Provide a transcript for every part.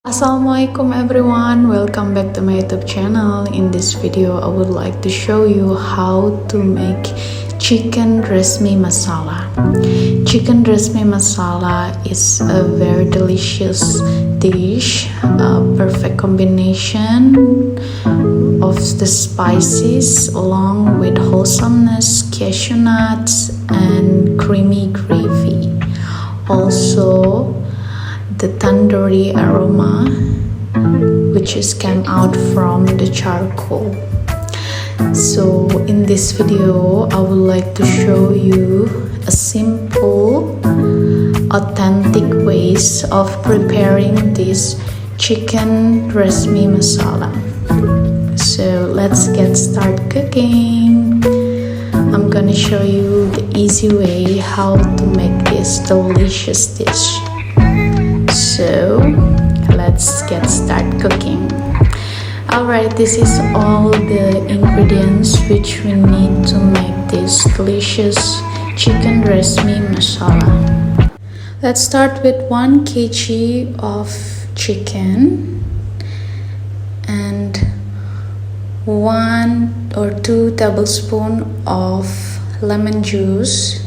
Assalamualaikum everyone, welcome back to my YouTube channel. In this video I would like to show you how to make chicken Reshmi masala. Chicken Reshmi masala is a very delicious dish, a perfect combination of the spices along with wholesomeness, cashew nuts and creamy gravy. Also the tandoori aroma which is came out from the charcoal. So in this video I would like to show you a simple authentic ways of preparing this chicken Reshmi masala. So let's get started cooking. I'm gonna show you the easy way how to make this delicious dish. So let's get started cooking. Alright, this is all the ingredients which we need to make this delicious chicken Reshmi masala. Let's start with 1 kg of chicken and 1 or 2 tablespoons of lemon juice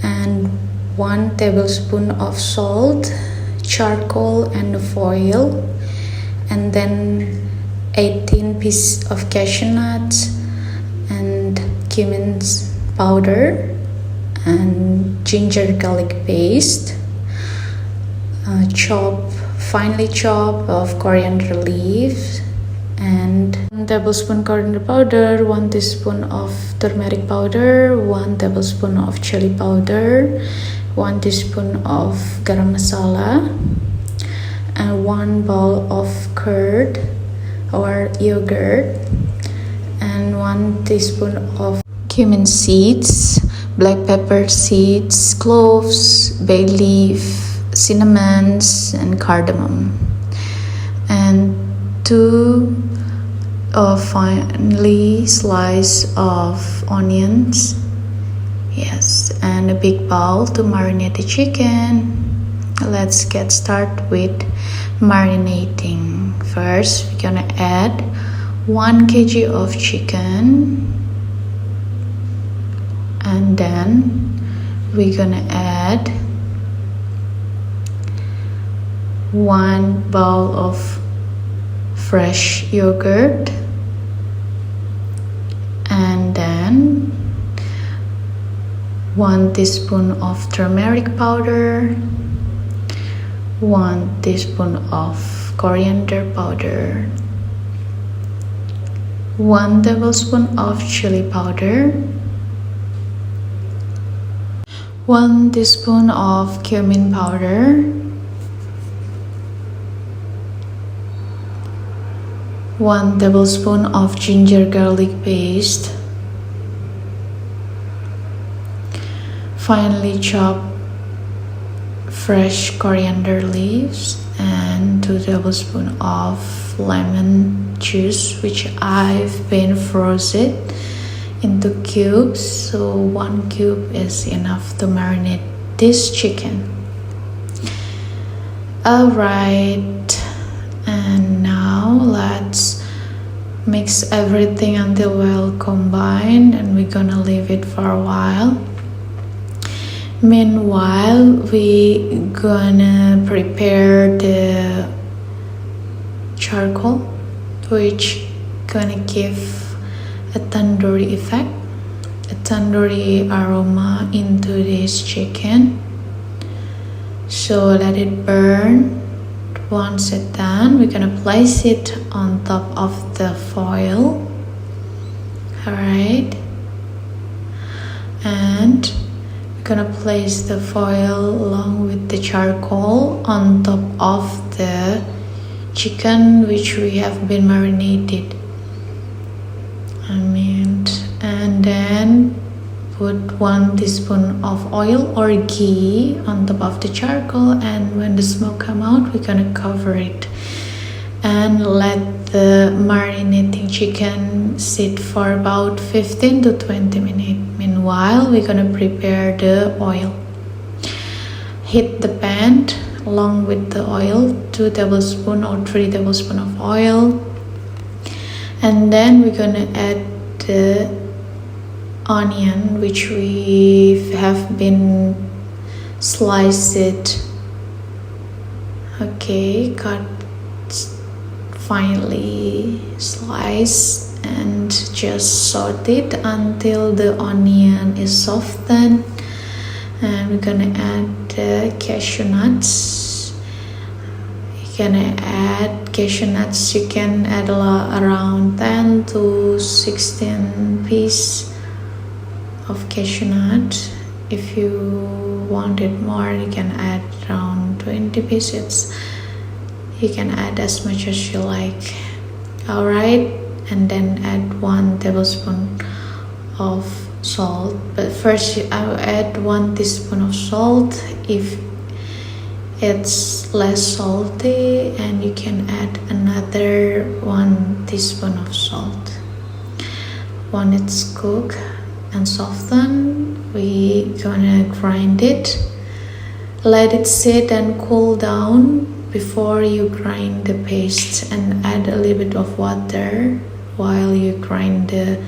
and 1 tablespoon of salt, charcoal and foil, and then 18 pieces of cashew nuts and cumin powder and ginger garlic paste, finely chopped of coriander leaves, and 1 tablespoon coriander powder, 1 teaspoon of turmeric powder, 1 tablespoon of chili powder, 1 teaspoon of garam masala, and 1 bowl of curd or yogurt, and 1 teaspoon of cumin seeds, black pepper seeds, cloves, bay leaf, cinnamons, and cardamom, and 2 finely sliced of onions. Yes, and a big bowl to marinate the chicken. Let's get started with marinating. First, we're gonna add 1 kg of chicken, and then we're gonna add 1 bowl of fresh yogurt, and then 1 teaspoon of turmeric powder, 1 teaspoon of coriander powder, 1 tablespoon of chili powder, 1 teaspoon of cumin powder, 1 tablespoon of ginger garlic paste, finely chopped fresh coriander leaves, and 2 tablespoons of lemon juice which I've been frozen into cubes, so 1 cube is enough to marinate this chicken. Alright, and now let's mix everything until well combined, and we're gonna leave it for a while. Meanwhile, we gonna prepare the charcoal which gonna give a tandoori effect, a tandoori aroma into this chicken. So let it burn. Once it's done, we're gonna place it on top of the foil. Alright, and gonna place the foil along with the charcoal on top of the chicken which we have been marinated. And then put 1 teaspoon of oil or ghee on top of the charcoal, and when the smoke come out, we're gonna cover it and let the marinating chicken sit for about 15 to 20 minutes. Meanwhile, we're gonna prepare the oil. Heat the pan along with the oil, 2 tablespoons or 3 tablespoons of oil. And then we're gonna add the onion, which we have been sliced it. Okay, cut finely sliced and just saute it until the onion is softened. And we're gonna add the cashew nuts. You're gonna add cashew nuts. You can add around 10 to 16 pieces of cashew nut. If you want it more, you can add around 20 pieces. You can add as much as you like. Alright, and then add 1 tablespoon of salt. But first I will add 1 teaspoon of salt. If it's less salty, and you can add another 1 teaspoon of salt. When it's cooked and softened, we gonna grind it. Let it sit and cool down before you grind the paste, and add a little bit of water while you grind the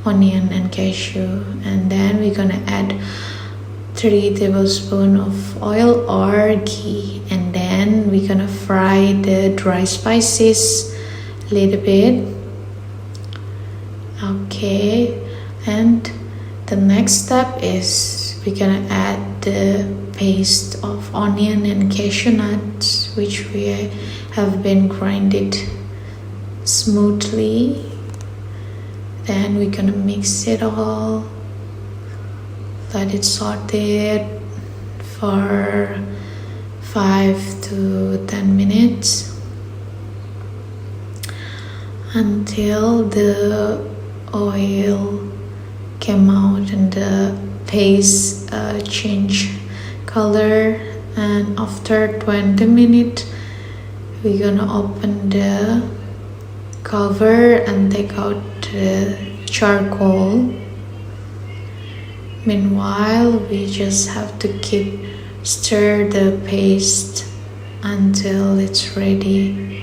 onion and cashew. And then we're gonna add 3 tablespoons of oil or ghee, and then we're gonna fry the dry spices a little bit. Okay, and the next step is we're gonna add the paste of onion and cashew nuts, which we have been grinded smoothly. Then we're gonna mix it all. Let it saute for 5 to 10 minutes until the oil came out and the paste change color. And after 20 minutes, we're gonna open the cover and take out the charcoal. Meanwhile, we just have to keep stir the paste until it's ready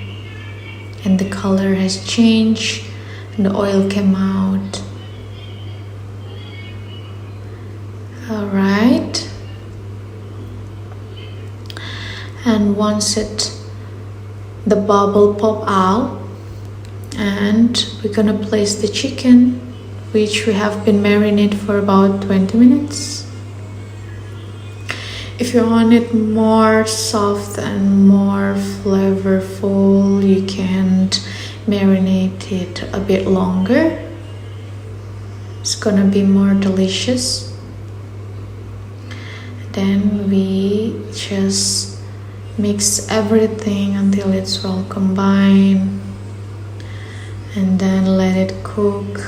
and the color has changed and the oil came out. Alright, and once the bubble pop out, and we're gonna place the chicken, which we have been marinated for about 20 minutes. If you want it more soft and more flavorful, you can marinate it a bit longer. It's gonna be more delicious. Then we just mix everything until it's well combined, and then let it cook.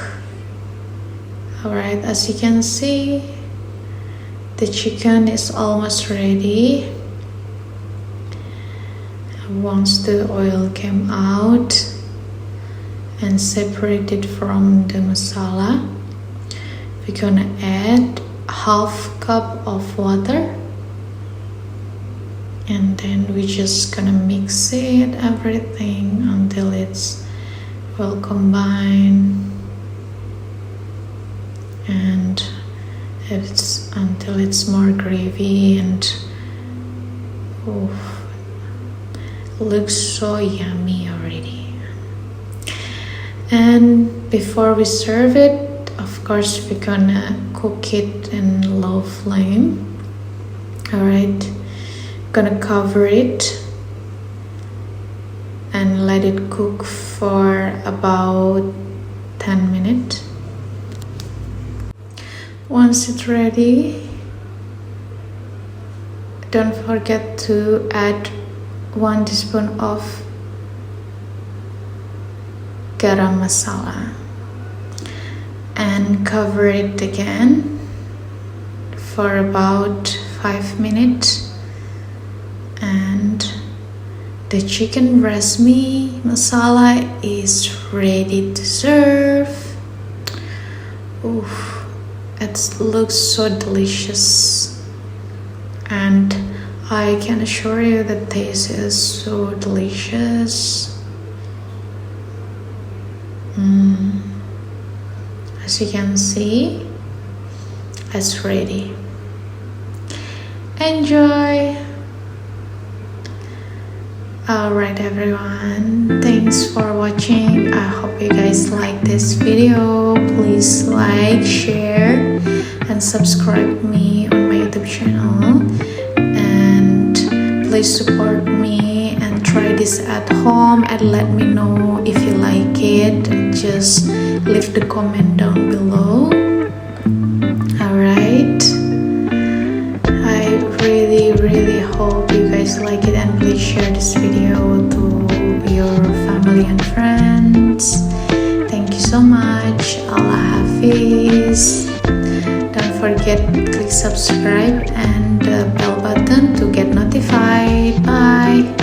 Alright, as you can see, the chicken is almost ready. Once the oil came out and separated from the masala, we're gonna add half cup of water, and then we're just gonna mix it everything until it's well combined, and until it's more gravy and looks so yummy already. And before we serve it, of course, we're gonna cook it in low flame. Alright, gonna cover it and let it cook for about 10 minutes. Once it's ready, don't forget to add 1 teaspoon of garam masala and cover it again for about 5 minutes, and the chicken Reshmi masala is ready to serve. Oof, it looks so delicious. And I can assure you the taste is so delicious. As you can see, it's ready. Enjoy! Alright everyone, thanks for watching. I hope you guys like this video. Please like, share and subscribe me on my YouTube channel, and please support me and try this at home and let me know if you like it. Just leave the comment down below. Alright, I really hope you guys like it, and please share this video to your family and friends. Thank you so much. Allah Hafiz. Don't forget to click subscribe and the bell button to get notified. Bye.